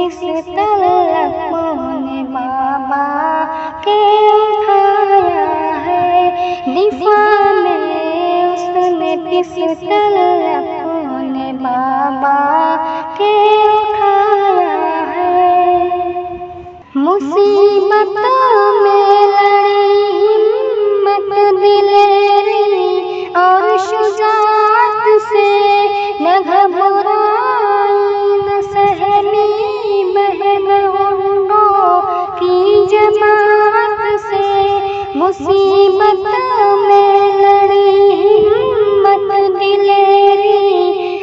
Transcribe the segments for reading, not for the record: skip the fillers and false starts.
पिस्तौल अपने बाबा के उठाया है। दिफा में उसने पिस्तौल अपने बाबा के उठाया है। मुसीबतों में लड़ी हिम्मत दिलेरी और शुजाअत से न घबराई न सहमी बहन उन्हों की जमात से। मुसीबतों में लड़ी हिम्मत दिलेरी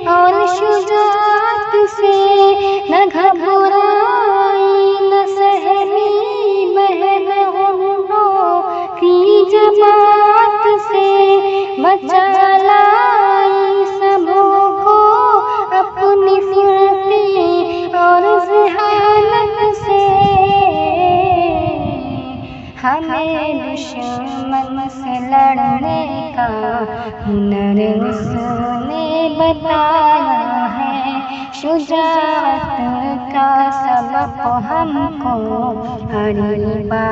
और शुजाअत से न घबराई न सहमी बहन उन्हों की जमात से। बचा लाई सबों को अपनी फुर्ती और ज़हानत से। हमें दुश्मन से लड़ने का हुनर उसने बताया है। शुजाअत का सबक हमको गरीबा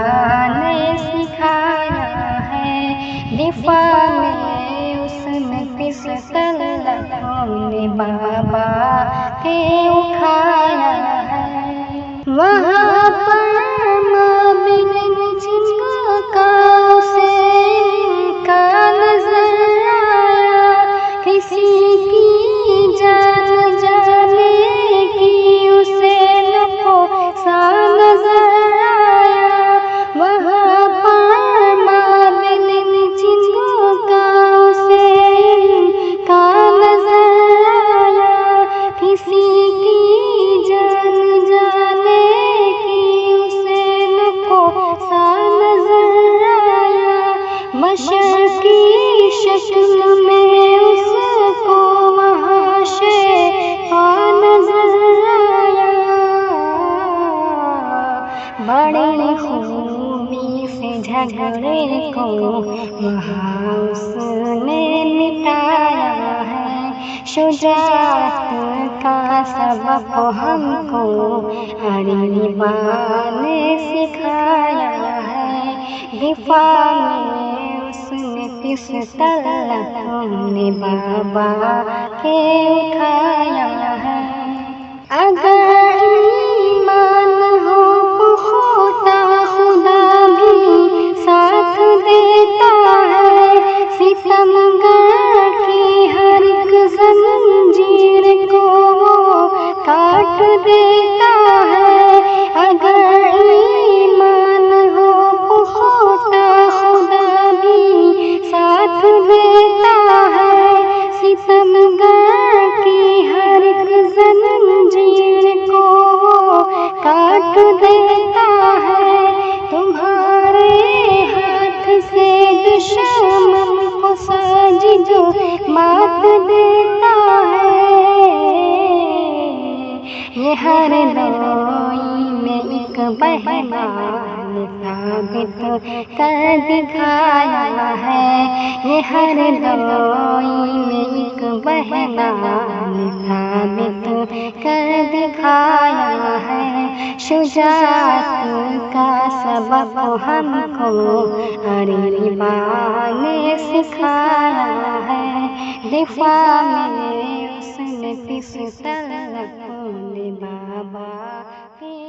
ने सिखाया है। दिफा में उसने पिस्तौल अपने बाबा के उठाया है। वहाँ पर बिन चिंका उसे इनका नजर आया। किसी की जान जाने की उसे नको सा नजर आया। वहाँ पर बिन चिंका उसे इनका नजर आया। किसी की जान जाने की उसे नको सा नजर आया। बशर की शक्ल में उसको वहाँ शैतान नजर आया। बड़ी खूबी से झगड़े को वहाँ उसने मिटाया है। शुजाअत का सबक हमको गरीबा ने सिखाया है। दिफा में उसने पिस्तौल अपने बाबा के उठाया है। अगर ईमान हो पुख्ता खुदा भी साथ देता है। सितमगर की हर एक जंजीर को वो काट देता है। अगर ईमान हो पुख्ता खुदा भी साथ देता है। सितमगर की हर एक जंजीर को वो काट देता है। तुम्हारे हाथ से दुश्मन को साजिदो मात देता है। ये हर लोई में एक बहमान साबित कर दिखाया है। ये हर लोई में एक बहमान साबित कर दिखाया है। शुजाअत का सबक हमको गरीबा ने सिखाया है। दिफा में उसने पिस्तौल अपने बाबा के